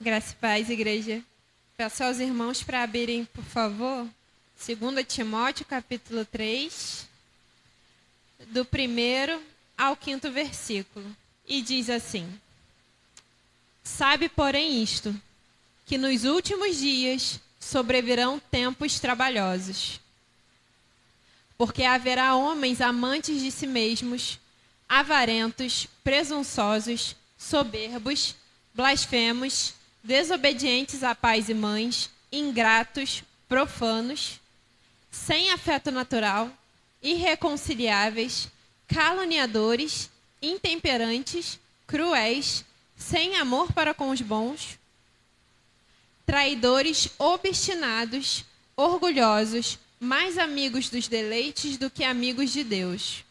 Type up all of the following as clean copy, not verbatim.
Graça e paz, igreja. Peço aos irmãos para abrirem, por favor, 2 Timóteo, capítulo 3, do 1º ao 5º versículo. E diz assim: Sabe, porém, isto, que nos últimos dias sobrevirão tempos trabalhosos. Porque haverá homens amantes de si mesmos, avarentos, presunçosos, soberbos, blasfemos, desobedientes a pais e mães, ingratos, profanos, sem afeto natural, irreconciliáveis, caluniadores, intemperantes, cruéis, sem amor para com os bons, traidores, obstinados, orgulhosos, mais amigos dos deleites do que amigos de Deus,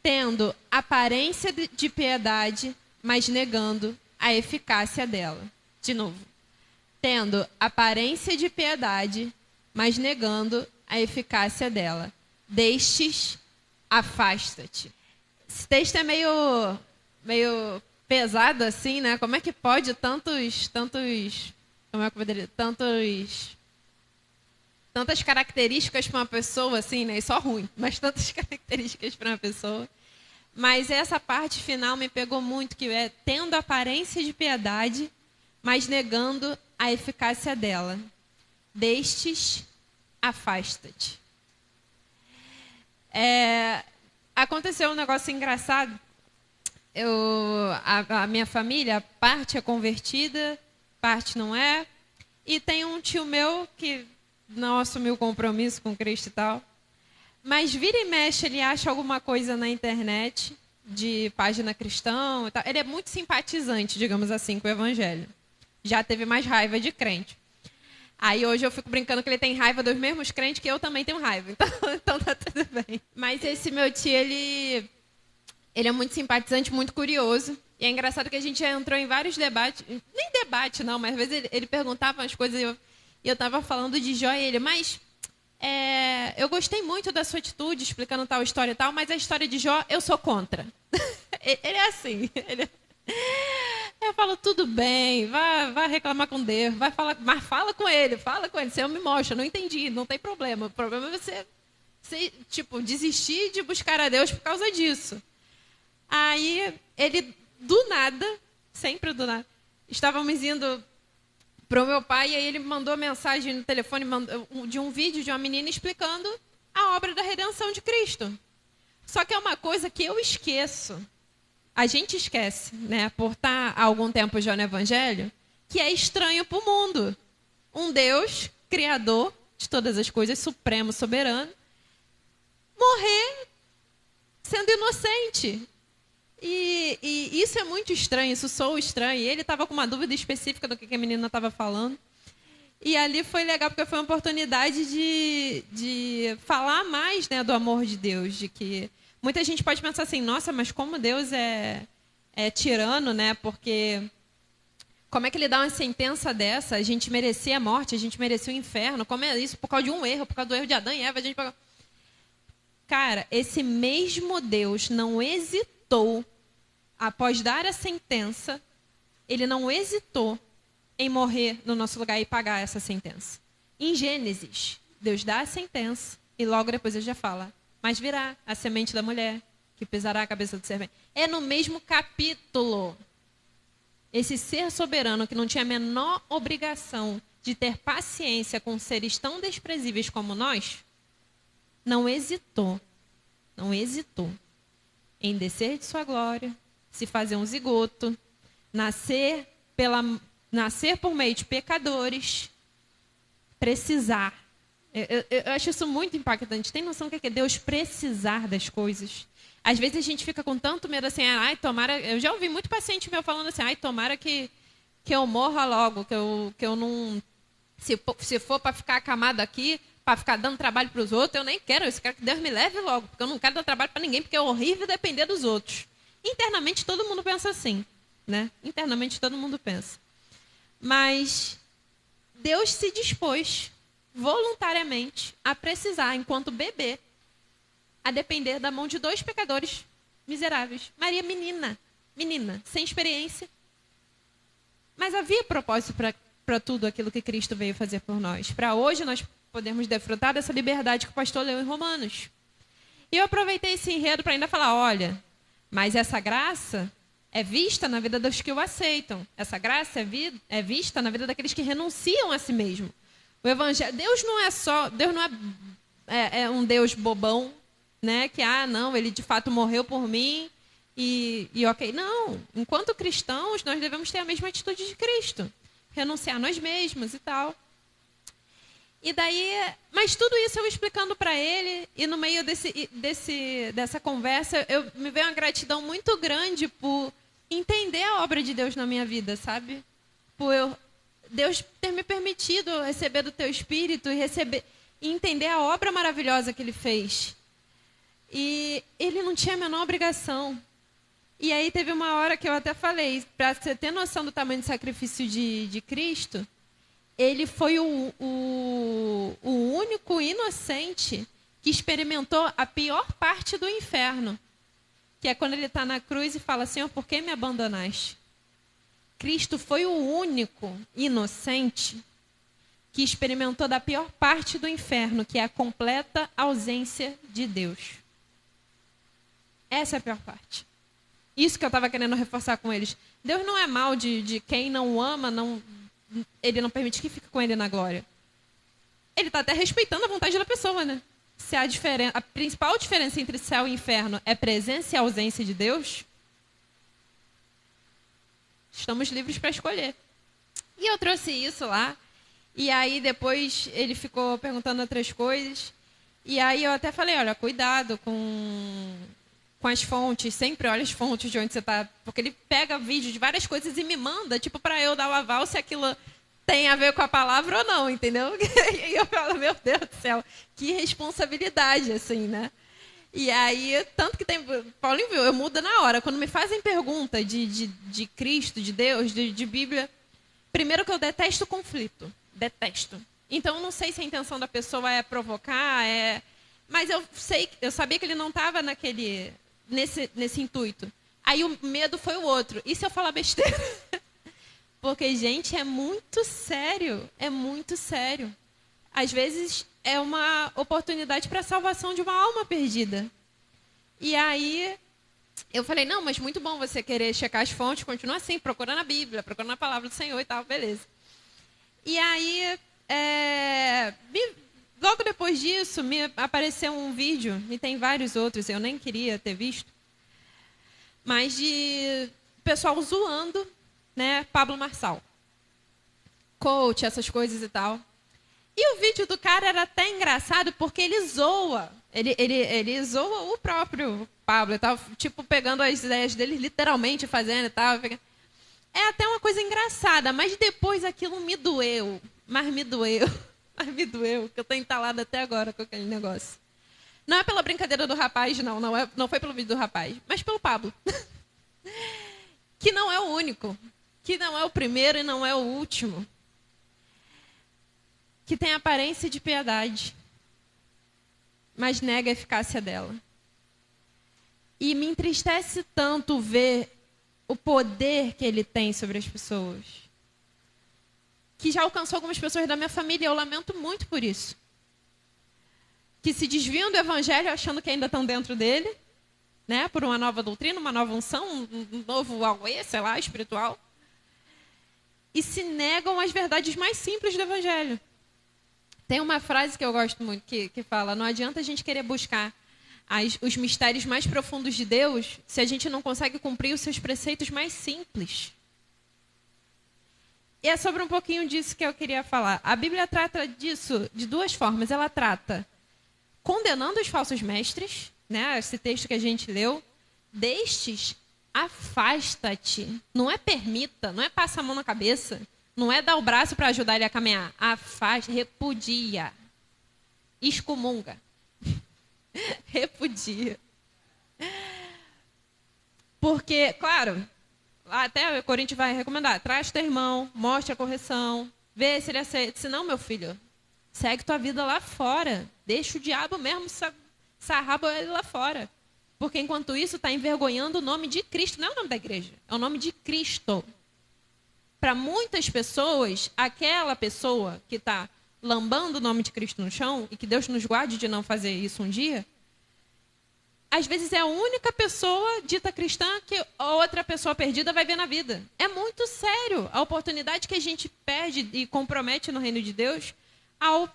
tendo aparência de piedade, mas negando a eficácia dela. De novo. Tendo aparência de piedade, mas negando a eficácia dela. Destes, afasta-te. Esse texto é meio pesado assim, né? Como é que pode tantas características para uma pessoa, assim, né? E só ruim, mas tantas características para uma pessoa. Mas essa parte final me pegou muito, que é tendo aparência de piedade, mas negando a eficácia dela. Destes, afasta-te. Aconteceu um negócio engraçado. A minha família, parte é convertida, parte não é. E tem um tio meu que não assumiu compromisso com Cristo e tal. Mas vira e mexe, ele acha alguma coisa na internet, de página cristã e tal. Ele é muito simpatizante, digamos assim, com o evangelho. Já teve mais raiva de crente. Aí hoje eu fico brincando que ele tem raiva dos mesmos crentes que eu também tenho raiva. Então tá tudo bem. Mas esse meu tio, ele é muito simpatizante, muito curioso. E é engraçado que a gente já entrou em vários debates. Nem debate, não, mas às vezes ele perguntava umas coisas e eu tava falando de Jó e ele, mas eu gostei muito da sua atitude, explicando tal história e tal, mas a história de Jó, eu sou contra. Ele é assim. Eu falo, tudo bem, vai reclamar com Deus, vai falar, mas fala com ele, Você me mostra, não entendi, não tem problema. O problema é você desistir de buscar a Deus por causa disso. Aí, ele, do nada, sempre do nada, estávamos indo para o meu pai, e aí ele mandou mensagem no telefone de um vídeo de uma menina explicando a obra da redenção de Cristo. Só que é uma coisa que eu esqueço. A gente esquece, né, por estar há algum tempo já no Evangelho, que é estranho para o mundo. Um Deus, criador de todas as coisas, supremo, soberano, morrer sendo inocente. E isso é muito estranho, isso soa estranho. E ele estava com uma dúvida específica do que a menina estava falando. E ali foi legal, porque foi uma oportunidade de falar mais, né, do amor de Deus. De que muita gente pode pensar assim, nossa, mas como Deus é tirano, né? Porque como é que ele dá uma sentença dessa? A gente merecia a morte, a gente merecia o inferno. Como é isso? Por causa de um erro, por causa do erro de Adão e Eva. Cara, esse mesmo Deus não hesitou. Após dar a sentença, ele não hesitou em morrer no nosso lugar e pagar essa sentença. Em Gênesis, Deus dá a sentença e logo depois ele já fala, mas virá a semente da mulher, que pisará a cabeça do serpente. É no mesmo capítulo. Esse ser soberano que não tinha a menor obrigação de ter paciência com seres tão desprezíveis como nós, não hesitou em descer de sua glória, se fazer um zigoto, nascer por meio de pecadores, precisar. Eu acho isso muito impactante. Tem noção do que é Deus precisar das coisas? Às vezes a gente fica com tanto medo assim, tomara... Eu já ouvi muito paciente meu falando assim, tomara que eu morra logo, que eu não... Se for para ficar acamado aqui, para ficar dando trabalho para os outros, eu nem quero. Eu quero que Deus me leve logo, porque eu não quero dar trabalho para ninguém, porque é horrível depender dos outros. Internamente todo mundo pensa assim, né? Internamente todo mundo pensa. Mas Deus se dispôs voluntariamente a precisar, enquanto bebê, a depender da mão de 2 pecadores miseráveis. Maria, menina, sem experiência. Mas havia propósito para tudo aquilo que Cristo veio fazer por nós. Para hoje nós podemos desfrutar dessa liberdade que o pastor leu em Romanos. E eu aproveitei esse enredo para ainda falar, olha, mas essa graça é vista na vida dos que o aceitam. Essa graça é vista na vida daqueles que renunciam a si mesmo. O evangelho, Deus não é um Deus bobão, né? Que, não, ele de fato morreu por mim e ok. Não, enquanto cristãos, nós devemos ter a mesma atitude de Cristo. Renunciar a nós mesmos e tal. E daí, mas tudo isso eu explicando para ele, e no meio dessa conversa, me veio uma gratidão muito grande por entender a obra de Deus na minha vida, sabe? Por Deus ter me permitido receber do teu Espírito e entender a obra maravilhosa que ele fez. E ele não tinha a menor obrigação. E aí teve uma hora que eu até falei, para você ter noção do tamanho do sacrifício de Cristo, ele foi o único inocente que experimentou a pior parte do inferno, que é quando ele está na cruz e fala, Senhor, por que me abandonaste? Cristo foi o único inocente que experimentou da pior parte do inferno, que é a completa ausência de Deus. Essa é a pior parte. Isso que eu estava querendo reforçar com eles. Deus não é mal de quem não o ama, ele não permite que fique com ele na glória. Ele está até respeitando a vontade da pessoa, né? Se a principal diferença entre céu e inferno é presença e ausência de Deus, estamos livres para escolher. E eu trouxe isso lá, e aí depois ele ficou perguntando outras coisas, e aí eu até falei, olha, cuidado com as fontes, sempre olha as fontes de onde você está, porque ele pega vídeo de várias coisas e me manda, tipo, para eu dar o aval se aquilo tem a ver com a palavra ou não, entendeu? E eu falo, meu Deus do céu, que responsabilidade, assim, né? E aí, tanto que tem... Paulinho viu, eu mudo na hora. Quando me fazem pergunta de Cristo, de Deus, de Bíblia, primeiro que eu detesto conflito. Detesto. Então, eu não sei se a intenção da pessoa é provocar, mas eu sabia que ele não estava nesse intuito. Aí o medo foi o outro. E se eu falar besteira? Porque, gente, é muito sério. É muito sério. Às vezes é uma oportunidade para a salvação de uma alma perdida. E aí eu falei, não, mas muito bom você querer checar as fontes, continua assim, procurando a Bíblia, procurando a palavra do Senhor e tal, beleza. E aí, logo depois disso, me apareceu um vídeo, e tem vários outros, eu nem queria ter visto, mas de pessoal zoando, né, Pablo Marçal. Coach, essas coisas e tal. E o vídeo do cara era até engraçado porque ele zoa. Ele zoa o próprio Pablo e tal, tipo, pegando as ideias dele, literalmente fazendo e tal. É até uma coisa engraçada, mas depois aquilo me doeu. Mas me doeu, que eu tô entalada até agora com aquele negócio. Não é pela brincadeira do rapaz, não foi pelo vídeo do rapaz, mas pelo Pablo. Que não é o único, que não é o primeiro e não é o último. Que tem aparência de piedade, mas nega a eficácia dela. E me entristece tanto ver o poder que ele tem sobre as pessoas, que já alcançou algumas pessoas da minha família, e eu lamento muito por isso. Que se desviam do evangelho achando que ainda estão dentro dele, né, por uma nova doutrina, uma nova unção, um novo auê, sei lá, espiritual, e se negam às verdades mais simples do evangelho. Tem uma frase que eu gosto muito que fala, não adianta a gente querer buscar os mistérios mais profundos de Deus se a gente não consegue cumprir os seus preceitos mais simples. E é sobre um pouquinho disso que eu queria falar. A Bíblia trata disso de duas formas. Ela trata condenando os falsos mestres, né? Esse texto que a gente leu. Destes, afasta-te. Não é permita, não é passa a mão na cabeça. Não é dar o braço para ajudar ele a caminhar. Afasta, repudia. Excomunga. Repudia. Porque, claro, até o Coríntios vai recomendar. Traz teu irmão, mostre a correção, vê se ele aceita. Se não, meu filho, segue tua vida lá fora. Deixa o diabo mesmo sarrar ele lá fora. Porque enquanto isso está envergonhando o nome de Cristo. Não é o nome da igreja, é o nome de Cristo. para muitas pessoas, aquela pessoa que está lambando o nome de Cristo no chão, e que Deus nos guarde de não fazer isso um dia, às vezes é a única pessoa dita cristã que a outra pessoa perdida vai ver na vida. É muito sério a oportunidade que a gente perde e compromete no reino de Deus ao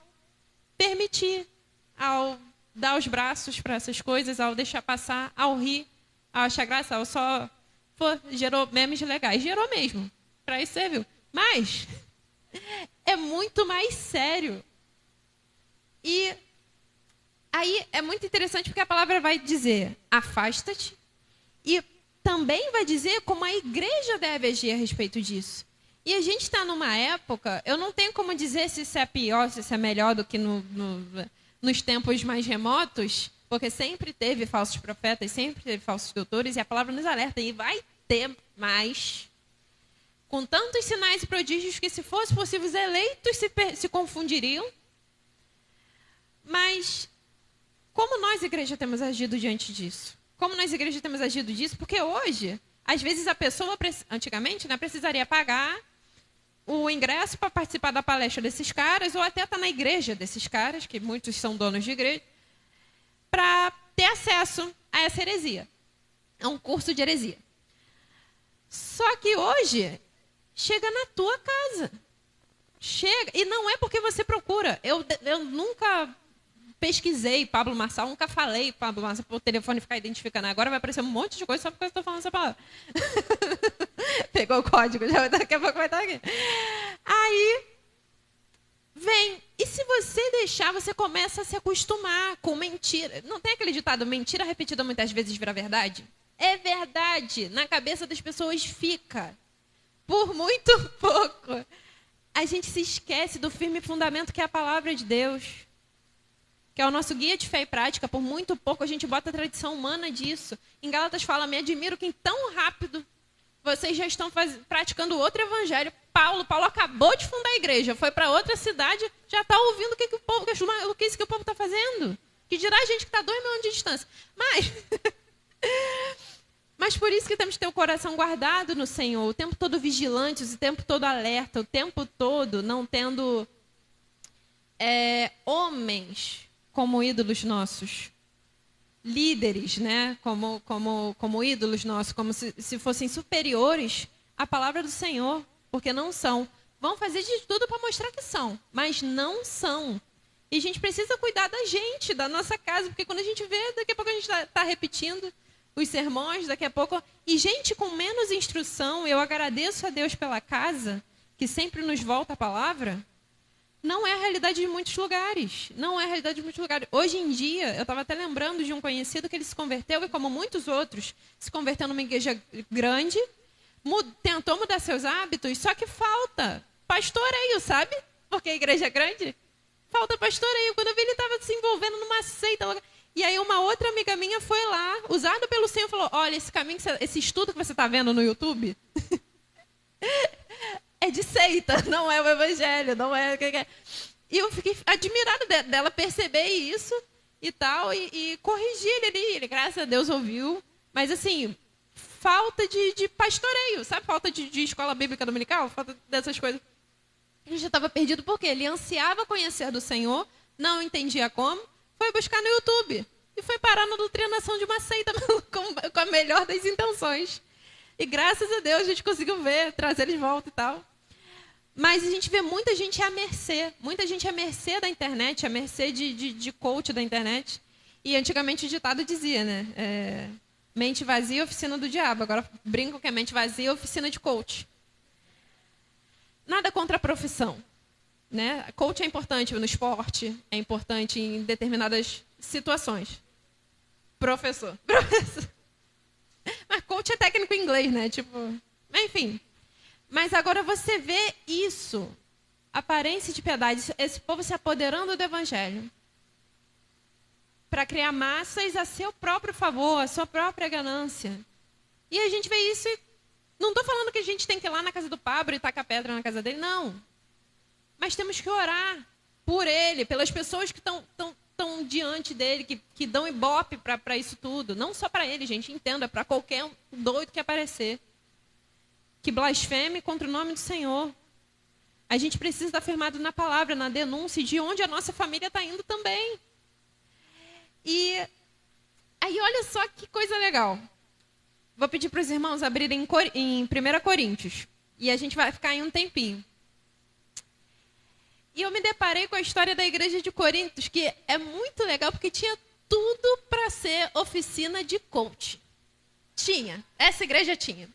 permitir, ao dar os braços para essas coisas, ao deixar passar, ao rir, ao achar graça, ao só... Pô, gerou memes legais. Gerou mesmo. Para isso serviu. Mas é muito mais sério. E aí é muito interessante porque a palavra vai dizer, afasta-te, e também vai dizer como a igreja deve agir a respeito disso. E a gente está numa época, eu não tenho como dizer se isso é pior, se isso é melhor do que nos tempos mais remotos, porque sempre teve falsos profetas, sempre teve falsos doutores, e a palavra nos alerta, e vai ter mais, com tantos sinais e prodígios que, se fosse possível, os eleitos se confundiriam. Mas como nós, igreja, temos agido diante disso? Como nós, igreja, temos agido disso? Porque hoje, às vezes, a pessoa, antigamente, né, precisaria pagar o ingresso para participar da palestra desses caras, ou até estar na igreja desses caras, que muitos são donos de igreja, para ter acesso a essa heresia, a um curso de heresia. Só que hoje, chega na tua casa. Chega, e não é porque você procura. Eu nunca pesquisei Pablo Marçal, nunca falei Pablo Marçal para o telefone ficar identificando. Agora vai aparecer um monte de coisa só porque eu estou falando essa palavra. Pegou o código, já daqui a pouco vai estar aqui. Aí, vem. E se você deixar, você começa a se acostumar com mentira. Não tem aquele ditado, mentira repetida muitas vezes vira verdade? É verdade. Na cabeça das pessoas fica. Por muito pouco. A gente se esquece do firme fundamento que é a palavra de Deus, que é o nosso guia de fé e prática. Por muito pouco a gente bota a tradição humana disso. Em Gálatas fala, me admiro que tão rápido vocês já estão praticando outro evangelho. Paulo acabou de fundar a igreja, foi para outra cidade, já está ouvindo o que o povo, o que isso que o povo está fazendo. Que dirá a gente que está 2 mil anos de distância. Mas por isso que temos que ter o coração guardado no Senhor, o tempo todo vigilantes, o tempo todo alerta, o tempo todo não tendo homens como ídolos nossos, líderes, né? como ídolos nossos, como se fossem superiores à palavra do Senhor, porque não são. Vão fazer de tudo para mostrar que são, mas não são. E a gente precisa cuidar da gente, da nossa casa, porque quando a gente vê, daqui a pouco a gente está repetindo os sermões, daqui a pouco... E gente com menos instrução, eu agradeço a Deus pela casa, que sempre nos volta a palavra, não é a realidade de muitos lugares. Não é a realidade de muitos lugares. Hoje em dia, eu estava até lembrando de um conhecido que ele se converteu, e como muitos outros, se converteu numa igreja grande, tentou mudar seus hábitos, só que falta pastoreio, sabe? Porque a igreja é grande, falta pastoreio. Quando eu vi, ele estava se envolvendo numa seita. E aí uma outra amiga minha foi lá, usada pelo Senhor, falou, olha, esse caminho, esse estudo que você está vendo no YouTube é de seita, não é o evangelho, não é... E eu fiquei admirada dela perceber isso e tal, e corrigir ele, graças a Deus, ouviu. Mas assim, falta de pastoreio, sabe? Falta de escola bíblica dominical, falta dessas coisas. Ele já estava perdido porque ele ansiava conhecer do Senhor, não entendia como, foi buscar no YouTube e foi parar na doutrinação de uma seita com a melhor das intenções. E graças a Deus a gente conseguiu trazer ele de volta e tal. Mas a gente vê muita gente à mercê da internet, à mercê de coach da internet. E antigamente o ditado dizia, né? Mente vazia, oficina do diabo. Agora brinco que é mente vazia, oficina de coach. Nada contra a profissão, né? Coach é importante no esporte, é importante em determinadas situações. Professor. Mas coach é técnico em inglês, né? Enfim. Mas agora você vê isso, aparência de piedade, esse povo se apoderando do evangelho para criar massas a seu próprio favor, a sua própria ganância. E a gente vê isso e não estou falando que a gente tem que ir lá na casa do Pablo e tacar pedra na casa dele, não. Mas temos que orar por ele, pelas pessoas que estão diante dele, que dão ibope para isso tudo. Não só para ele, gente, entenda, para qualquer doido que aparecer. que blasfeme contra o nome do Senhor. A gente precisa estar firmado na palavra, na denúncia de onde a nossa família está indo também. E aí, olha só que coisa legal. Vou pedir para os irmãos abrirem em 1 Coríntios. E a gente vai ficar em um tempinho. E eu me deparei com a história da igreja de Corinto, que é muito legal, porque tinha tudo para ser oficina de coach. Tinha. Essa igreja tinha.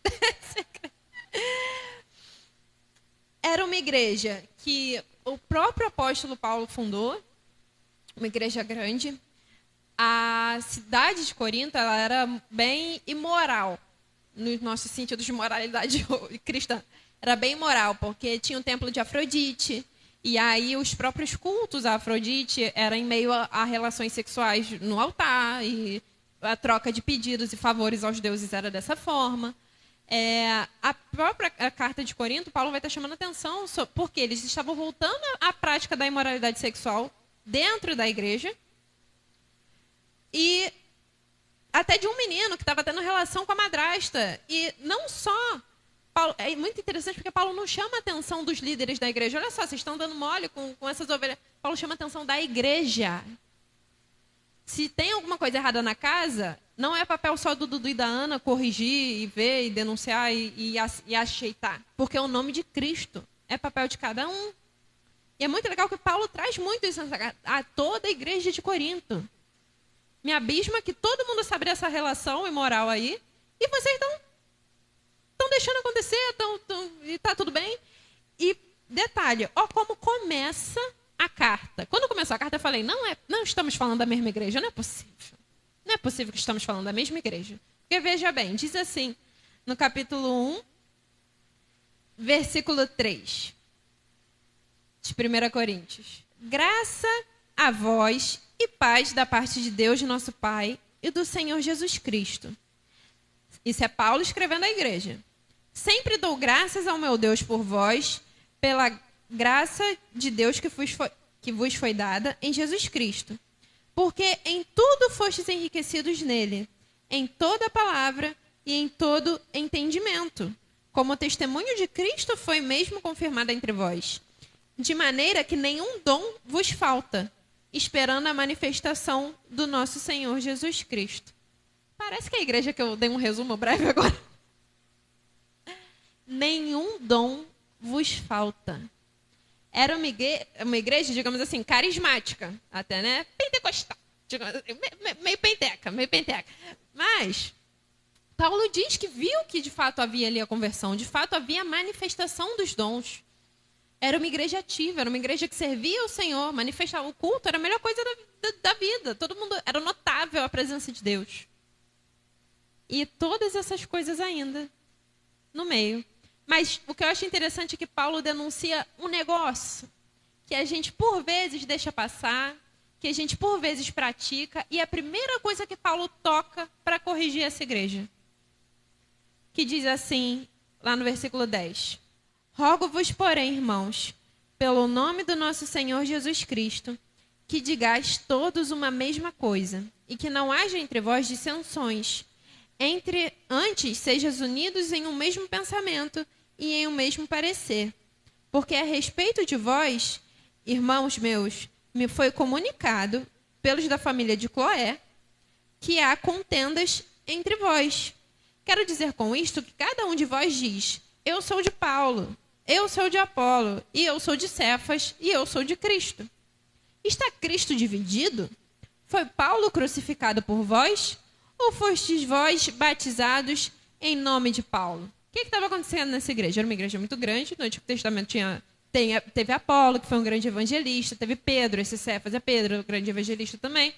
Era uma igreja que o próprio apóstolo Paulo fundou, uma igreja grande. A cidade de Corinto, ela era bem imoral, no nosso sentido de moralidade cristã. Era bem imoral, porque tinha um templo de Afrodite, e aí os próprios cultos a Afrodite eram em meio a relações sexuais no altar, e a troca de pedidos e favores aos deuses era dessa forma. A própria carta de Corinto, Paulo vai estar chamando atenção, porque eles estavam voltando à prática da imoralidade sexual dentro da igreja, e até de um menino que estava tendo relação com a madrasta. E não só... Paulo, é muito interessante porque Paulo não chama a atenção dos líderes da igreja. Olha só, vocês estão dando mole com essas ovelhas. Paulo chama a atenção da igreja. Se tem alguma coisa errada na casa, não é papel só do Dudu e da Ana corrigir e ver e denunciar e ajeitar. Porque é o nome de Cristo. É papel de cada um. E é muito legal que Paulo traz muito isso a toda a igreja de Corinto. Me abisma que todo mundo sabe dessa relação imoral aí, e vocês estão deixando acontecer, e está tudo bem. E detalhe, ó como começa a carta. Quando começou a carta, eu falei, não estamos falando da mesma igreja, não é possível. Não é possível que estamos falando da mesma igreja. Porque veja bem, diz assim, no capítulo 1, versículo 3, de 1 Coríntios. Graça a vós e paz da parte de Deus, nosso Pai, e do Senhor Jesus Cristo. Isso é Paulo escrevendo à igreja. Sempre dou graças ao meu Deus por vós, pela graça de Deus que vos foi dada em Jesus Cristo. Porque em tudo fostes enriquecidos nele, em toda palavra e em todo entendimento, como o testemunho de Cristo foi mesmo confirmado entre vós, de maneira que nenhum dom vos falta, esperando a manifestação do nosso Senhor Jesus Cristo. Parece que a igreja que eu dei um resumo breve agora. Nenhum dom vos falta. Era uma igreja, digamos assim, carismática, até, né? Pentecostal. Meio penteca. Mas Paulo diz que viu que de fato havia ali a conversão, de fato havia a manifestação dos dons. Era uma igreja ativa, era uma igreja que servia ao Senhor, manifestava o culto, era a melhor coisa da vida. Todo mundo, era notável a presença de Deus. E todas essas coisas ainda no meio. Mas o que eu acho interessante é que Paulo denuncia um negócio que a gente por vezes deixa passar, que a gente por vezes pratica, e é a primeira coisa que Paulo toca para corrigir essa igreja. Que diz assim, lá no versículo 10. Rogo-vos, porém, irmãos, pelo nome do nosso Senhor Jesus Cristo, que digais todos uma mesma coisa, e que não haja entre vós dissensões. Antes, sejais unidos em um mesmo pensamento e em um mesmo parecer. Porque a respeito de vós, irmãos meus, me foi comunicado, pelos da família de Cloé, que há contendas entre vós. Quero dizer com isto que cada um de vós diz, eu sou de Paulo, eu sou de Apolo, e eu sou de Cefas, e eu sou de Cristo. Está Cristo dividido? Foi Paulo crucificado por vós? Ou fostes vós batizados em nome de Paulo? O que estava acontecendo nessa igreja? Era uma igreja muito grande. No Antigo Testamento teve Apolo, que foi um grande evangelista. Teve Pedro, esse Cefas é Pedro, um grande evangelista também.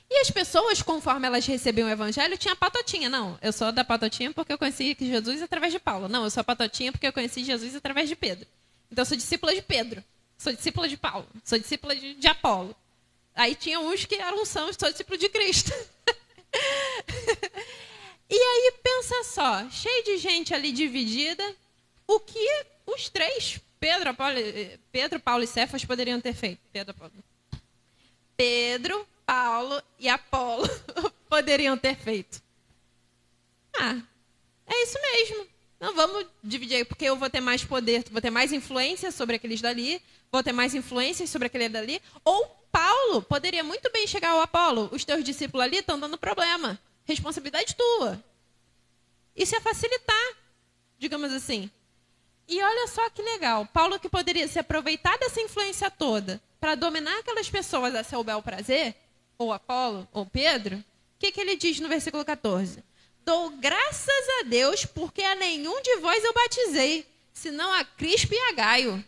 E as pessoas, conforme elas recebiam o evangelho, tinha patotinha. Não, eu sou da patotinha porque eu conheci Jesus através de Paulo. Não, eu sou a patotinha porque eu conheci Jesus através de Pedro. Então, eu sou discípula de Pedro. Sou discípula de Paulo. Sou discípula de Apolo. Aí tinha uns que eram são, sou discípulo de Cristo. E aí, pensa só, cheio de gente ali dividida, o que os três, Pedro, Paulo e Cefas, poderiam ter feito? Pedro, Paulo e Apolo poderiam ter feito. É isso mesmo. Não, vamos dividir aí, porque eu vou ter mais poder, vou ter mais influência sobre aqueles dali, vou ter mais influência sobre aquele dali. Ou Paulo poderia muito bem chegar ao Apolo, os teus discípulos ali estão dando problema, responsabilidade tua. Isso ia facilitar, digamos assim. E olha só que legal, Paulo que poderia se aproveitar dessa influência toda para dominar aquelas pessoas a seu bel prazer, ou Apolo, ou Pedro, o que ele diz no versículo 14? Dou graças a Deus porque a nenhum de vós eu batizei, senão a Crispo e a Gaio,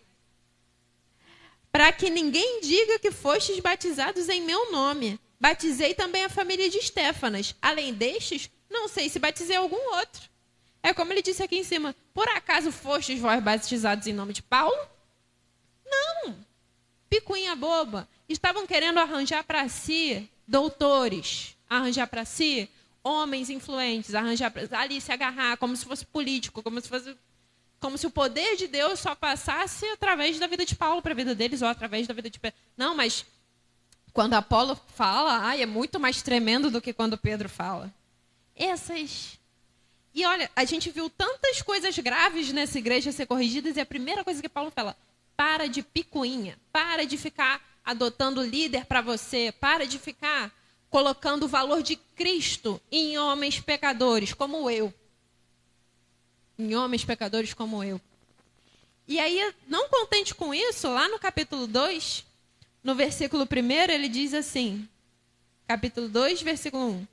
para que ninguém diga que fostes batizados em meu nome. Batizei também a família de Estéfanas. Além destes, não sei se batizei algum outro. É como ele disse aqui em cima. Por acaso fostes vós batizados em nome de Paulo? Não. Picuinha boba. Estavam querendo arranjar para si doutores, arranjar para si homens influentes, arranjar para ali se agarrar como se fosse político, como se o poder de Deus só passasse através da vida de Paulo para a vida deles ou através da vida de Pedro. Não, mas quando Apolo fala, é muito mais tremendo do que quando Pedro fala. E olha, a gente viu tantas coisas graves nessa igreja ser corrigidas e a primeira coisa que Paulo fala, para de picuinha, para de ficar adotando líder para você, para de ficar colocando o valor de Cristo em homens pecadores como eu. Em homens pecadores como eu. E aí, não contente com isso, lá no capítulo 2, no versículo 1, ele diz assim, capítulo 2, versículo 1.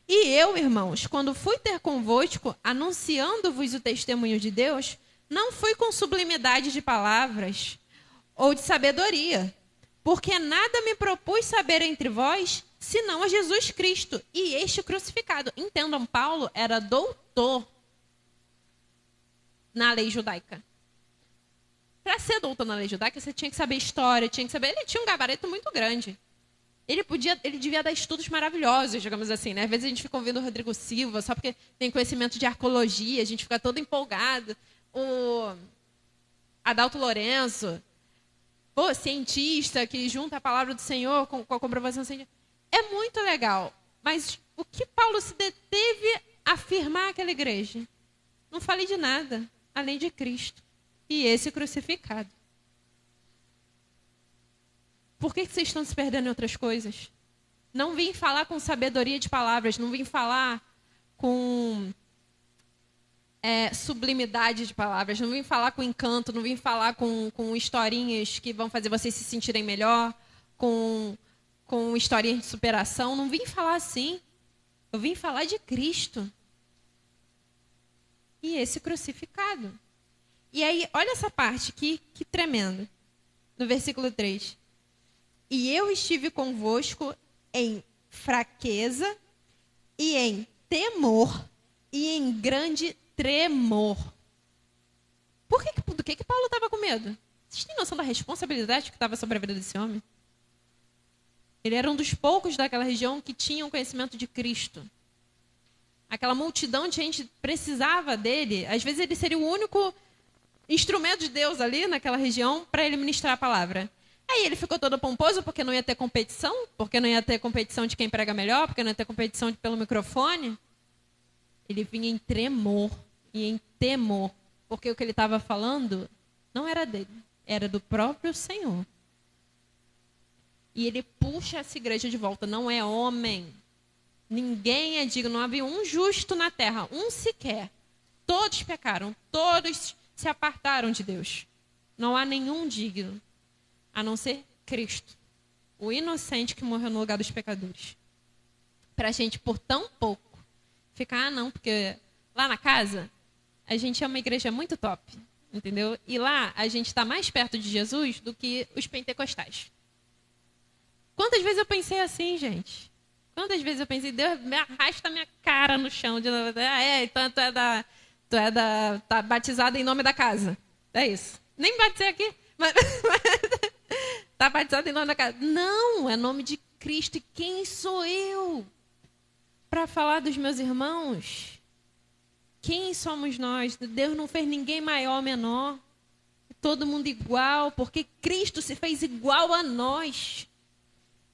E eu, irmãos, quando fui ter convosco, anunciando-vos o testemunho de Deus, não fui com sublimidade de palavras ou de sabedoria, porque nada me propus saber entre vós, senão a Jesus Cristo e este crucificado. Entendam, Paulo era doutor na lei judaica. Para ser doutor na lei judaica, você tinha que saber história, tinha que saber... Ele tinha um gabarito muito grande. Ele devia dar estudos maravilhosos, digamos assim, né? Às vezes a gente fica ouvindo o Rodrigo Silva, só porque tem conhecimento de arqueologia, a gente fica todo empolgado. O Adalto Lourenço, cientista que junta a palavra do Senhor com a comprovação científica. É muito legal, mas o que Paulo se deteve a afirmar àquela igreja? Não falei de nada, além de Cristo e esse crucificado. Por que vocês estão se perdendo em outras coisas? Não vim falar com sabedoria de palavras, não vim falar com sublimidade de palavras, não vim falar com encanto, não vim falar com historinhas que vão fazer vocês se sentirem melhor, com historinhas de superação, não vim falar assim. Eu vim falar de Cristo. E esse crucificado. E aí, olha essa parte, que tremendo. No versículo 3. E eu estive convosco em fraqueza e em temor e em grande tremor. Do que Paulo estava com medo? Vocês têm noção da responsabilidade que estava sobre a vida desse homem? Ele era um dos poucos daquela região que tinham conhecimento de Cristo. Aquela multidão de gente precisava dele. Às vezes ele seria o único instrumento de Deus ali naquela região para ele ministrar a palavra. Aí ele ficou todo pomposo porque não ia ter competição, porque não ia ter competição de quem prega melhor, porque não ia ter competição pelo microfone. Ele vinha em tremor e em temor, porque o que ele estava falando não era dele, era do próprio Senhor. E ele puxa essa igreja de volta, não é homem. Ninguém é digno, não havia um justo na terra, um sequer. Todos pecaram, todos se apartaram de Deus. Não há nenhum digno, a não ser Cristo, o inocente que morreu no lugar dos pecadores. Para a gente, por tão pouco, ficar, não, porque lá na casa, a gente é uma igreja muito top, entendeu? E lá, a gente está mais perto de Jesus do que os pentecostais. Quantas vezes eu pensei assim, gente? Quantas vezes eu pensei, Deus, me arrasta minha cara no chão. Então tá batizado em nome da casa. É isso. Nem batizei aqui, mas tá batizado em nome da casa. Não, é nome de Cristo. E quem sou eu para falar dos meus irmãos? Quem somos nós? Deus não fez ninguém maior ou menor. Todo mundo igual, porque Cristo se fez igual a nós.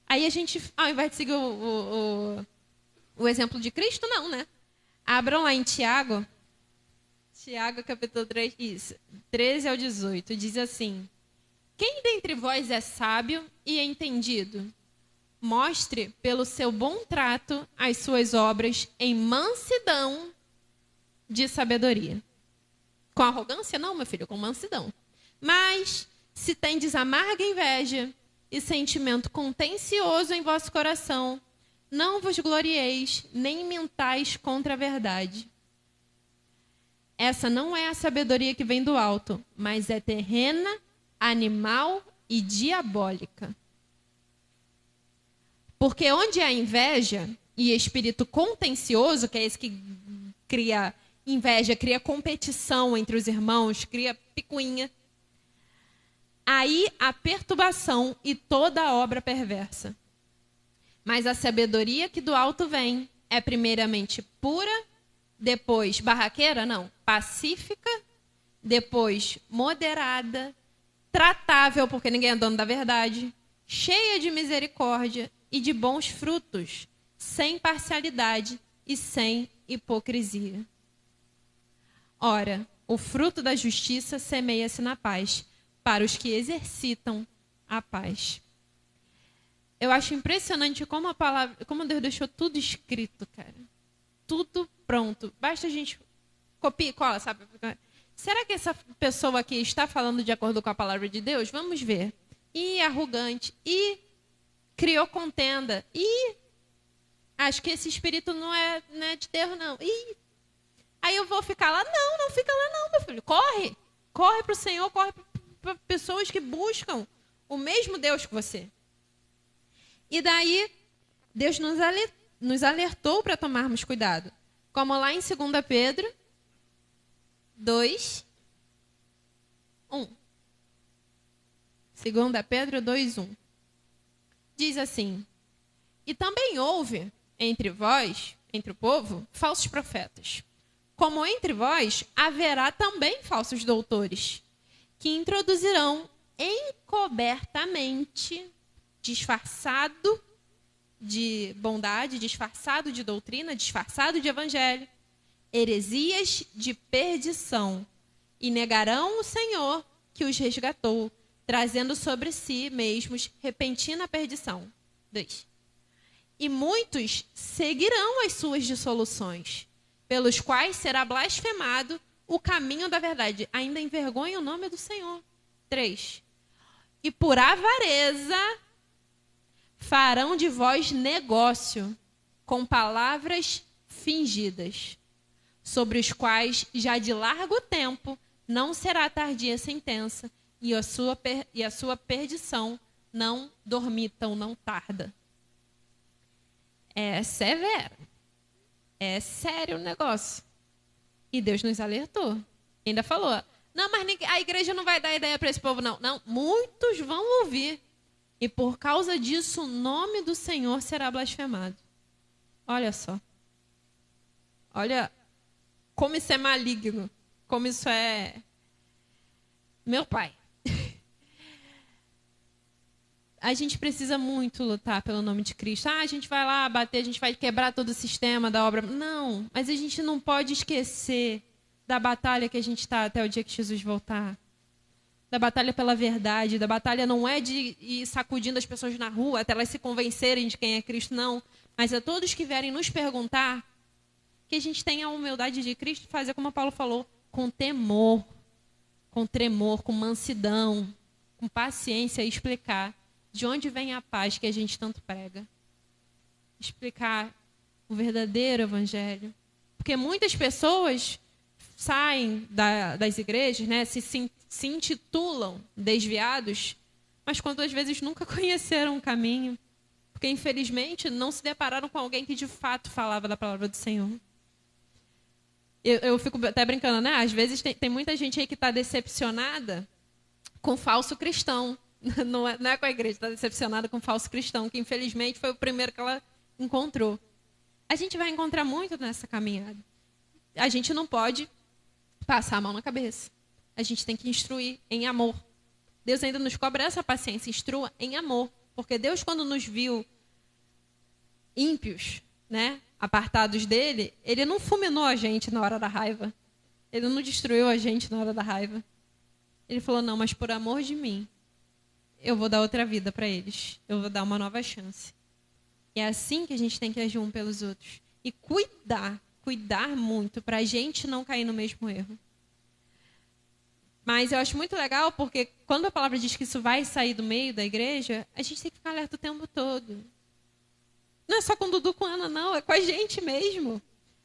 Aí a gente, ao invés de seguir o exemplo de Cristo, não, né? Abram lá em Tiago Tiago, capítulo 3, isso, 13 ao 18, diz assim: quem dentre vós é sábio e entendido? Mostre pelo seu bom trato as suas obras em mansidão de sabedoria. Com arrogância? Não, meu filho, com mansidão. Mas, se tendes amarga inveja e sentimento contencioso em vosso coração, não vos glorieis, nem mintais contra a verdade. Essa não é a sabedoria que vem do alto, mas é terrena, animal e diabólica. Porque onde há inveja e espírito contencioso, que é esse que cria inveja, cria competição entre os irmãos, cria picuinha, aí há perturbação e toda a obra perversa. Mas a sabedoria que do alto vem é primeiramente pura, depois barraqueira, não, pacífica, depois moderada, tratável, porque ninguém é dono da verdade, cheia de misericórdia e de bons frutos, sem parcialidade e sem hipocrisia. Ora, o fruto da justiça semeia-se na paz, para os que exercitam a paz. Eu acho impressionante como a palavra, como Deus deixou tudo escrito, cara. Tudo pronto. Basta a gente copiar e cola, sabe? Será que essa pessoa aqui está falando de acordo com a palavra de Deus? Vamos ver. E arrogante. E criou contenda. E acho que esse espírito não é de Deus, não. E aí eu vou ficar lá? Não, não fica lá não, meu filho. Corre. Corre para o Senhor, corre para pessoas que buscam o mesmo Deus que você. E daí, Deus nos alertou para tomarmos cuidado. Como lá em 2 Pedro 2, 1. 2 Pedro 2, 1. Diz assim: e também houve entre vós, entre o povo, falsos profetas. Como entre vós haverá também falsos doutores, que introduzirão encobertamente, disfarçado de bondade, disfarçado de doutrina, disfarçado de evangelho, heresias de perdição, e negarão o Senhor que os resgatou, trazendo sobre si mesmos repentina perdição. 2. E muitos seguirão as suas dissoluções, pelos quais será blasfemado o caminho da verdade. Ainda envergonha o nome do Senhor. 3. E por avareza farão de vós negócio com palavras fingidas, sobre os quais já de largo tempo não será tardia a sentença, e a sua perdição não dormita ou não tarda. É severo. É sério o negócio. E Deus nos alertou. Ainda falou: não, mas a igreja não vai dar ideia para esse povo, não. Não, muitos vão ouvir. E por causa disso, o nome do Senhor será blasfemado. Olha só. Olha como isso é maligno. Como isso é... Meu pai. A gente precisa muito lutar pelo nome de Cristo. A gente vai lá bater, a gente vai quebrar todo o sistema da obra. Não, mas a gente não pode esquecer da batalha que a gente está até o dia que Jesus voltar. Da batalha pela verdade. Da batalha não é de ir sacudindo as pessoas na rua até elas se convencerem de quem é Cristo, não. Mas a todos que vierem nos perguntar, que a gente tenha a humildade de Cristo, fazer como Paulo falou, com temor, com tremor, com mansidão, com paciência, e explicar de onde vem a paz que a gente tanto prega. Explicar o verdadeiro evangelho. Porque muitas pessoas saem das igrejas, né, se intitulam desviados, mas quantas vezes nunca conheceram o caminho. Porque, infelizmente, não se depararam com alguém que de fato falava da palavra do Senhor. Eu fico até brincando, né? Às vezes tem muita gente aí que está decepcionada com falso cristão. Não é com a igreja, está decepcionada com falso cristão, que infelizmente foi o primeiro que ela encontrou. A gente vai encontrar muito nessa caminhada. A gente não pode passar a mão na cabeça. A gente tem que instruir em amor. Deus ainda nos cobra essa paciência, instrua em amor. Porque Deus, quando nos viu ímpios, né, apartados dele, ele não fulminou a gente na hora da raiva. Ele não destruiu a gente na hora da raiva. Ele falou, não, mas por amor de mim, eu vou dar outra vida para eles. Eu vou dar uma nova chance. E é assim que a gente tem que agir um pelos outros. E cuidar muito para a gente não cair no mesmo erro. Mas eu acho muito legal porque quando a palavra diz que isso vai sair do meio da igreja, a gente tem que ficar alerta o tempo todo. Não é só com o Dudu, com a Ana, não. É com a gente mesmo.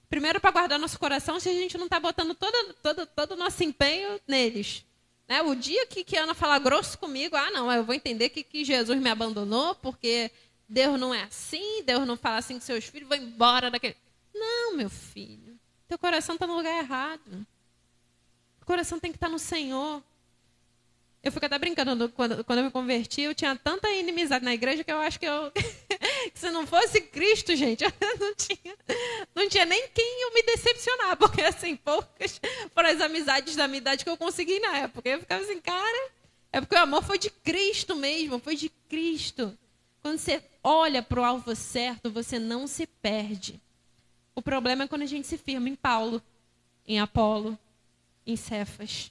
Primeiro, para guardar nosso coração, se a gente não está botando todo o nosso empenho neles. Né? O dia que a Ana falar grosso comigo, não, eu vou entender que Jesus me abandonou, porque Deus não é assim, Deus não fala assim com seus filhos, vou embora daquele... Não, meu filho. Teu coração está no lugar errado. O coração tem que estar no Senhor. Eu fico até brincando, quando eu me converti, eu tinha tanta inimizade na igreja que eu acho que que se não fosse Cristo, gente, eu não tinha nem quem eu me decepcionar, porque assim, poucas foram as amizades da minha idade que eu consegui na época. Eu ficava assim, cara, é porque o amor foi de Cristo mesmo, foi de Cristo. Quando você olha para o alvo certo, você não se perde. O problema é quando a gente se firma em Paulo, em Apolo, em Cefas,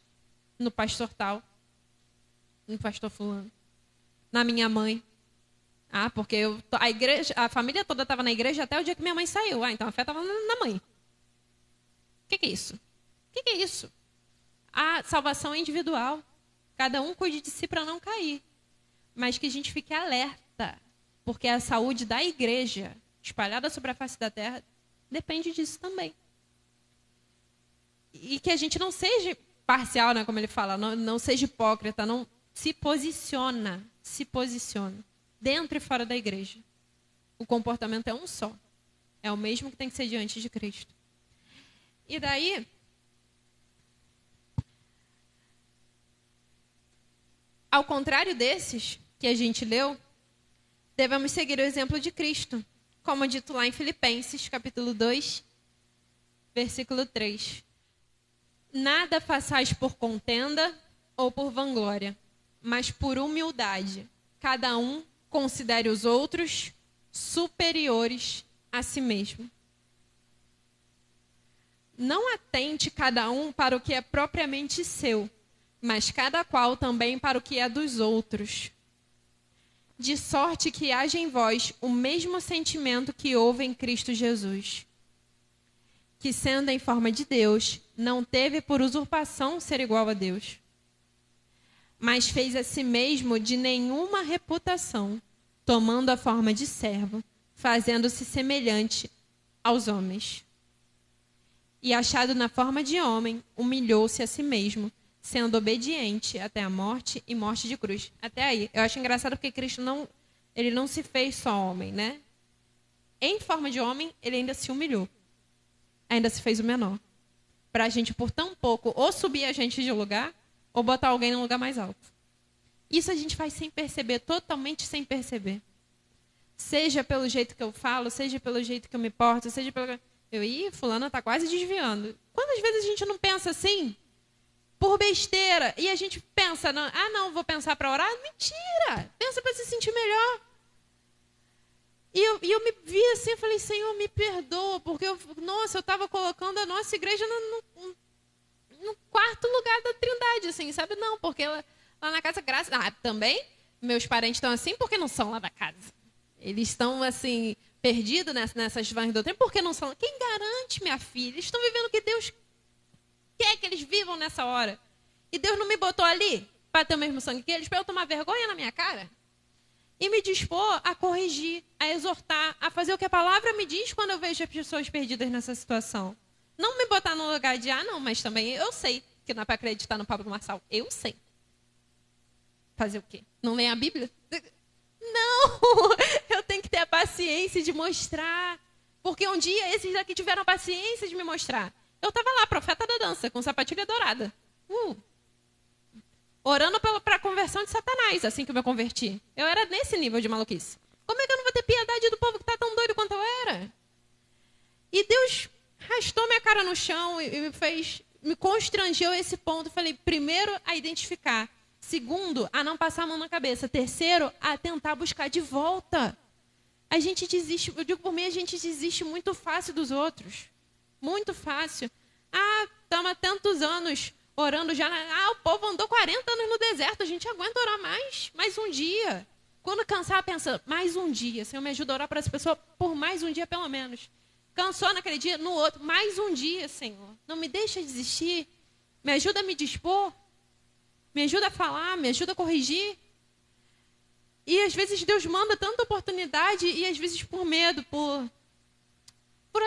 no pastor tal, no pastor fulano, na minha mãe. Porque a família toda estava na igreja até o dia que minha mãe saiu. Então a fé estava na mãe. O que é isso? O que é isso? A salvação é individual. Cada um cuide de si para não cair. Mas que a gente fique alerta, porque a saúde da igreja, espalhada sobre a face da terra, depende disso também. E que a gente não seja parcial, né, como ele fala, não seja hipócrita, não se posiciona. Dentro e fora da igreja. O comportamento é um só. É o mesmo que tem que ser diante de Cristo. E daí, ao contrário desses que a gente leu, devemos seguir o exemplo de Cristo, como dito lá em Filipenses, capítulo 2, versículo 3. Nada façais por contenda ou por vanglória, mas por humildade. Cada um considere os outros superiores a si mesmo. Não atente cada um para o que é propriamente seu, mas cada qual também para o que é dos outros. De sorte que haja em vós o mesmo sentimento que houve em Cristo Jesus, que sendo em forma de Deus, não teve por usurpação ser igual a Deus, mas fez a si mesmo de nenhuma reputação, tomando a forma de servo, fazendo-se semelhante aos homens. E achado na forma de homem, humilhou-se a si mesmo, sendo obediente até a morte e morte de cruz. Até aí, eu acho engraçado porque Cristo ele não se fez só homem, né? Em forma de homem, ele ainda se humilhou. Ainda se fez o menor. Para a gente, por tão pouco, ou subir a gente de lugar, ou botar alguém num lugar mais alto. Isso a gente faz sem perceber, totalmente sem perceber. Seja pelo jeito que eu falo, seja pelo jeito que eu me porto, seja pelo... fulana está quase desviando. Quantas vezes a gente não pensa assim? Por besteira. E a gente pensa, não, vou pensar para orar. Mentira! Pensa para se sentir melhor. E eu me vi assim, eu falei, Senhor, me perdoa, porque eu estava colocando a nossa igreja no quarto lugar da Trindade, assim, sabe? Não, porque lá na casa, graças... também, meus parentes estão assim porque não são lá da casa. Eles estão, assim, perdidos nessas vãs doutrinas, porque não são... Quem garante, minha filha? Eles estão vivendo o que Deus quer que eles vivam nessa hora. E Deus não me botou ali para ter o mesmo sangue que eles, para eu tomar vergonha na minha cara? E me dispor a corrigir, a exortar, a fazer o que a palavra me diz quando eu vejo as pessoas perdidas nessa situação. Não me botar no lugar de, não, mas também eu sei que não é para acreditar no Pablo Marçal. Eu sei. Fazer o quê? Não ler a Bíblia? Não! Eu tenho que ter a paciência de mostrar. Porque um dia esses daqui tiveram a paciência de me mostrar. Eu estava lá, profeta da dança, com sapatilha dourada. Orando para a conversão de Satanás, assim que eu me converti. Eu era nesse nível de maluquice. Como é que eu não vou ter piedade do povo que está tão doido quanto eu era? E Deus arrastou minha cara no chão e me constrangeu a esse ponto. Falei, primeiro, a identificar. Segundo, a não passar a mão na cabeça. Terceiro, a tentar buscar de volta. A gente desiste, eu digo por mim, a gente desiste muito fácil dos outros. Muito fácil. estamos há tantos anos orando já. O povo andou 40 anos no deserto, a gente aguenta orar mais um dia. Quando cansar, pensa, mais um dia. Senhor, me ajuda a orar para essa pessoa por mais um dia, pelo menos. Cansou naquele dia, no outro, mais um dia, Senhor. Não me deixa desistir. Me ajuda a me dispor. Me ajuda a falar, me ajuda a corrigir. E às vezes Deus manda tanta oportunidade e às vezes por medo, por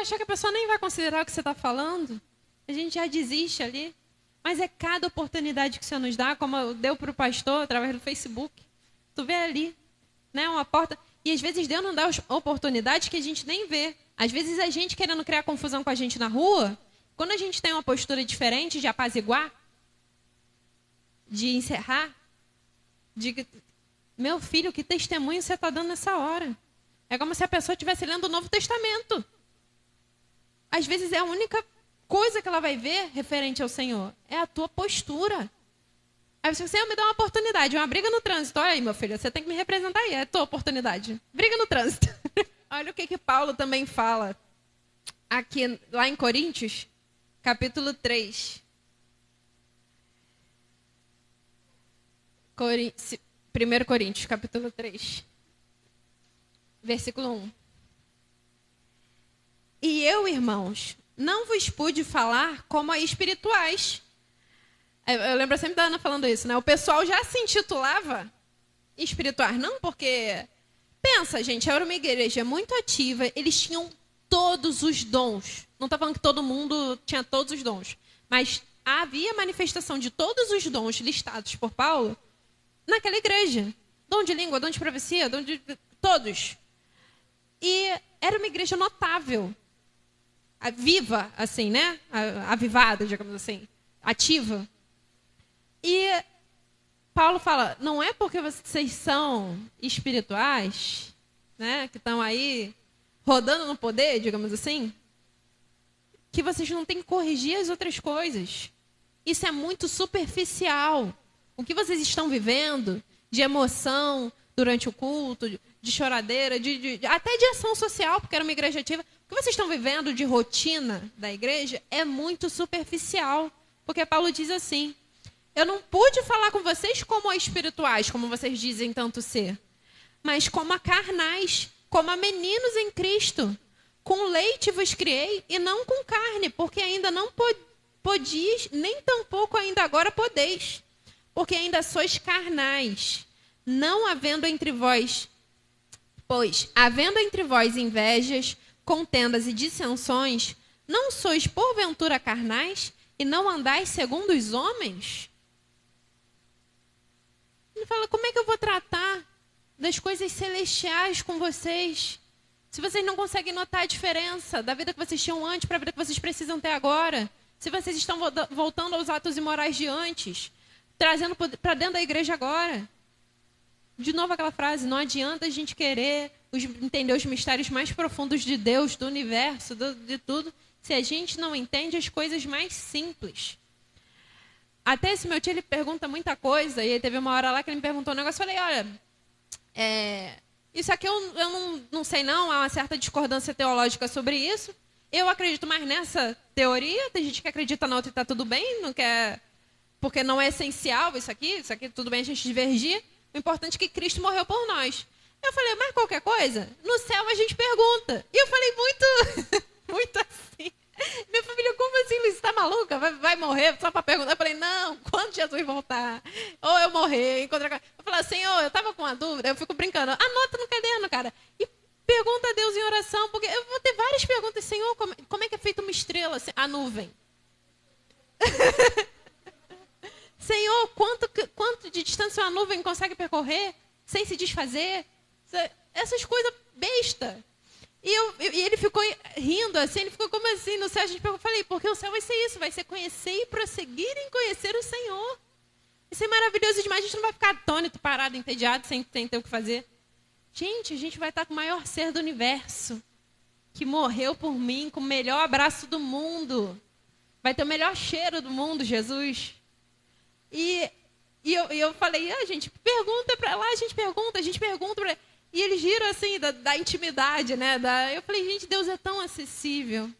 achar que a pessoa nem vai considerar o que você está falando. A gente já desiste ali. Mas é cada oportunidade que o Senhor nos dá, como deu para o pastor através do Facebook. Tu vê ali, né, uma porta. E às vezes Deus não dá oportunidades que a gente nem vê. Às vezes a gente querendo criar confusão com a gente na rua, quando a gente tem uma postura diferente de apaziguar, de encerrar, de... Meu filho, que testemunho você está dando nessa hora? É como se a pessoa estivesse lendo o Novo Testamento. Às vezes é a única coisa que ela vai ver referente ao Senhor. É a tua postura. Aí você, Senhor, me dá uma oportunidade, uma briga no trânsito. Olha aí, meu filho, você tem que me representar aí, é a tua oportunidade. Briga no trânsito. Olha o que Paulo também fala. Aqui, lá em Coríntios, capítulo 3. 1 Coríntios, capítulo 3, versículo 1. E eu, irmãos, não vos pude falar como a espirituais. Eu lembro sempre da Ana falando isso, né? O pessoal já se intitulava espirituais, não porque... Pensa, gente, era uma igreja muito ativa, eles tinham todos os dons. Não estou falando que todo mundo tinha todos os dons, mas havia manifestação de todos os dons listados por Paulo naquela igreja. Dom de língua, dom de profecia, dom de... todos. E era uma igreja notável. Viva, assim, né? Avivada, digamos assim. Ativa. E Paulo fala, não é porque vocês são espirituais, né? Que estão aí rodando no poder, digamos assim, que vocês não têm que corrigir as outras coisas. Isso é muito superficial. O que vocês estão vivendo de emoção durante o culto, de choradeira, até de ação social, porque era uma igreja ativa. O que vocês estão vivendo de rotina da igreja é muito superficial. Porque Paulo diz assim, eu não pude falar com vocês como a espirituais, como vocês dizem tanto ser, mas como a carnais, como a meninos em Cristo. Com leite vos criei e não com carne, porque ainda não podies, nem tampouco ainda agora podeis. Porque ainda sois carnais, não havendo entre vós, pois, havendo entre vós invejas, contendas e dissensões, não sois porventura carnais e não andais segundo os homens? Ele fala, como é que eu vou tratar das coisas celestiais com vocês, se vocês não conseguem notar a diferença da vida que vocês tinham antes para a vida que vocês precisam ter agora? Se vocês estão voltando aos atos imorais de antes, trazendo para dentro da igreja agora. De novo aquela frase, não adianta a gente querer entender os mistérios mais profundos de Deus, do universo, de tudo, se a gente não entende as coisas mais simples. Até esse meu tio, ele pergunta muita coisa, e aí teve uma hora lá que ele me perguntou um negócio, eu falei, olha, isso aqui eu não sei não, há uma certa discordância teológica sobre isso, eu acredito mais nessa teoria, tem gente que acredita na outra e está tudo bem, não quer... Porque não é essencial isso aqui tudo bem a gente divergir. O importante é que Cristo morreu por nós. Eu falei, mas qualquer coisa, no céu a gente pergunta. E eu falei muito assim. Minha família, como assim, Luiz, você tá maluca? Vai morrer só para perguntar? Eu falei, não, quando Jesus voltar? Ou eu morrer, encontrar... Eu falei, Senhor, eu tava com uma dúvida, eu fico brincando. Anota no caderno, cara. E pergunta a Deus em oração, porque eu vou ter várias perguntas. Senhor, como é que é feita uma estrela? A nuvem. Senhor, quanto de distância uma nuvem consegue percorrer sem se desfazer? Essas coisas besta. E ele ficou rindo assim, ele ficou como assim, no céu a gente falei, porque o céu vai ser isso, vai ser conhecer e prosseguir em conhecer o Senhor. Isso é maravilhoso demais, a gente não vai ficar atônito, parado, entediado, sem ter o que fazer. Gente, a gente vai estar com o maior ser do universo, que morreu por mim, com o melhor abraço do mundo. Vai ter o melhor cheiro do mundo, Jesus. E eu falei, gente, pergunta para lá, a gente pergunta pra... E eles giram assim, da intimidade, né? Eu falei, gente, Deus é tão acessível.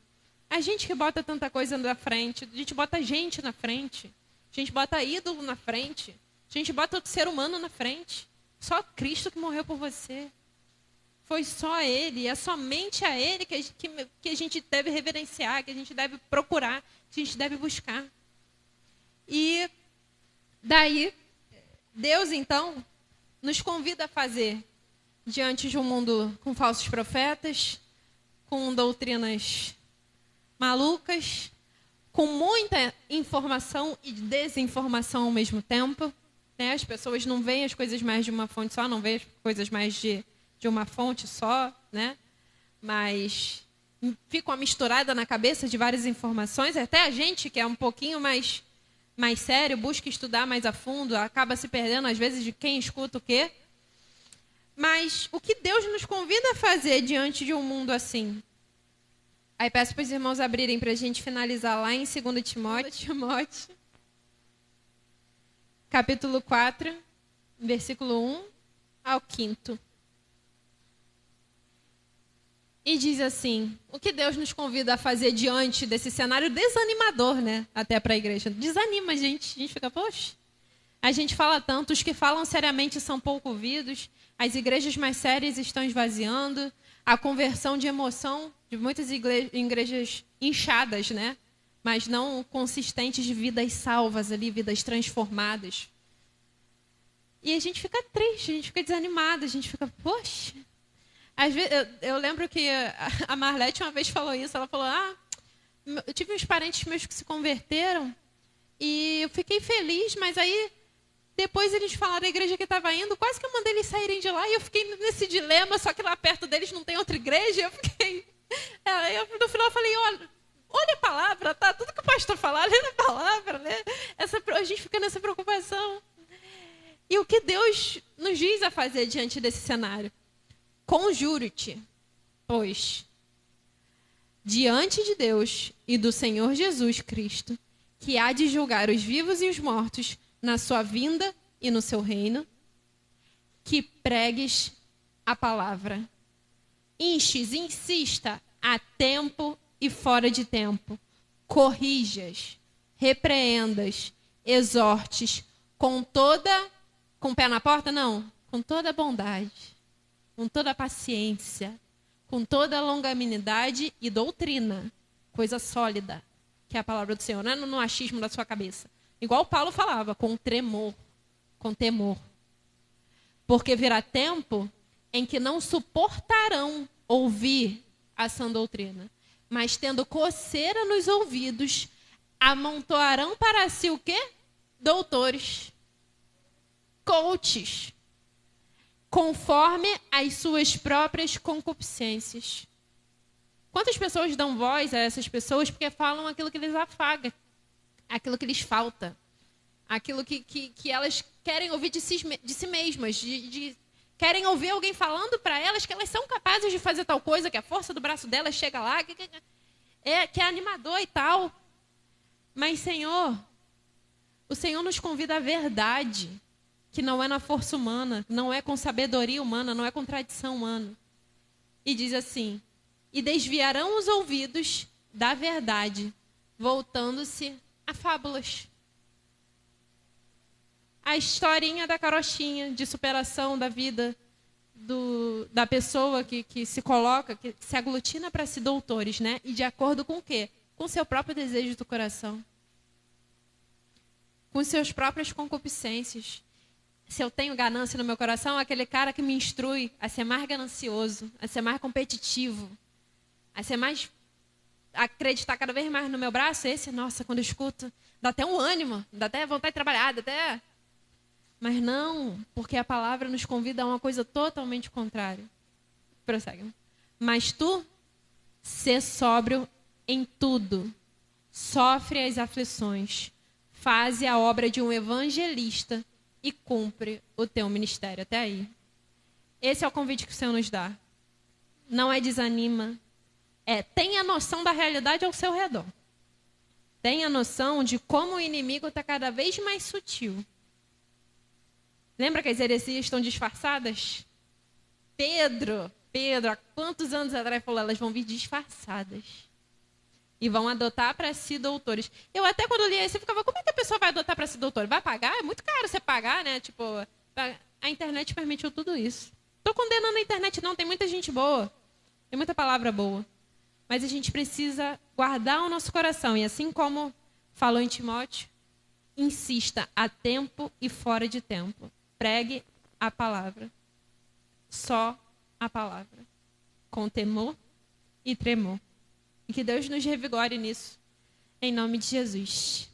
A gente que bota tanta coisa na frente, a gente bota gente na frente, a gente bota ídolo na frente, a gente bota outro ser humano na frente. Só Cristo que morreu por você. Foi só Ele, é somente a Ele que a gente deve reverenciar, que a gente deve procurar, que a gente deve buscar. E daí, Deus então nos convida a fazer diante de um mundo com falsos profetas, com doutrinas malucas, com muita informação e desinformação ao mesmo tempo. Né? As pessoas não veem as coisas mais de uma fonte só, não veem as coisas mais de uma fonte só, né? Mas fica uma misturada na cabeça de várias informações. Até a gente, que é um pouquinho mais sério, busca estudar mais a fundo, acaba se perdendo às vezes de quem escuta o quê. Mas o que Deus nos convida a fazer diante de um mundo assim? Aí peço para os irmãos abrirem para a gente finalizar lá em 2 Timóteo, capítulo 4, versículo 1 ao 5. E diz assim, o que Deus nos convida a fazer diante desse cenário desanimador, né? Até para a igreja. Desanima a gente fica, poxa, a gente fala tanto, os que falam seriamente são pouco ouvidos, as igrejas mais sérias estão esvaziando, a conversão de emoção de muitas igrejas inchadas, né? Mas não consistentes de vidas salvas ali, vidas transformadas. E a gente fica triste, a gente fica desanimado, a gente fica, poxa. Às vezes, eu lembro que a Marlete uma vez falou isso, ela falou, eu tive uns parentes meus que se converteram e eu fiquei feliz, mas aí depois eles falaram da igreja que estava indo, quase que eu mandei eles saírem de lá e eu fiquei nesse dilema, só que lá perto deles não tem outra igreja, no final eu falei, olha a palavra, tá? Tudo que o pastor falar, lê na palavra, né? A gente fica nessa preocupação. E o que Deus nos diz a fazer diante desse cenário? Conjuro-te, pois, diante de Deus e do Senhor Jesus Cristo, que há de julgar os vivos e os mortos na sua vinda e no seu reino, que pregues a palavra. Insista a tempo e fora de tempo. Corrijas, repreendas, exortes, com pé na porta? Não, com toda bondade, com toda paciência, com toda longanimidade e doutrina, coisa sólida, que é a palavra do Senhor, não é no achismo da sua cabeça. Igual Paulo falava, com tremor, com temor. Porque virá tempo em que não suportarão ouvir a sã doutrina, mas tendo coceira nos ouvidos, amontoarão para si o quê? Doutores, coaches, conforme as suas próprias concupiscências. Quantas pessoas dão voz a essas pessoas porque falam aquilo que lhes afaga, aquilo que lhes falta, aquilo que elas querem ouvir de si mesmas, querem ouvir alguém falando para elas que elas são capazes de fazer tal coisa, que a força do braço delas chega lá, que é animador e tal. Mas, Senhor, o Senhor nos convida à verdade, que não é na força humana, não é com sabedoria humana, não é com tradição humana. E diz assim, e desviarão os ouvidos da verdade, voltando-se a fábulas. A historinha da carochinha, de superação da vida da pessoa que se coloca, que se aglutina para ser doutores, né? E de acordo com o quê? Com o seu próprio desejo do coração. Com suas próprias concupiscências. Se eu tenho ganância no meu coração, aquele cara que me instrui a ser mais ganancioso, a ser mais competitivo, a ser mais... acreditar cada vez mais no meu braço, nossa, quando eu escuto, dá até um ânimo, dá até vontade de trabalhar, dá até... Mas não, porque a palavra nos convida a uma coisa totalmente contrária. Prossegue. Mas tu, sê sóbrio em tudo, sofre as aflições, faze a obra de um evangelista e cumpre o teu ministério. Até aí. Esse é o convite que o Senhor nos dá. Não é desanima, tenha noção da realidade ao seu redor. Tenha noção de como o inimigo está cada vez mais sutil. Lembra que as heresias estão disfarçadas? Pedro, há quantos anos atrás falou, elas vão vir disfarçadas. e vão adotar para si doutores. Eu até quando li isso, eu ficava, como é que a pessoa vai adotar para si doutor? Vai pagar? É muito caro você pagar, né? Tipo, a internet permitiu tudo isso. Estou condenando a internet, não. Tem muita gente boa. Tem muita palavra boa. Mas a gente precisa guardar o nosso coração. E assim como falou em Timóteo, insista a tempo e fora de tempo. Pregue a palavra. Só a palavra. Com temor e tremor. E que Deus nos revigore nisso. Em nome de Jesus.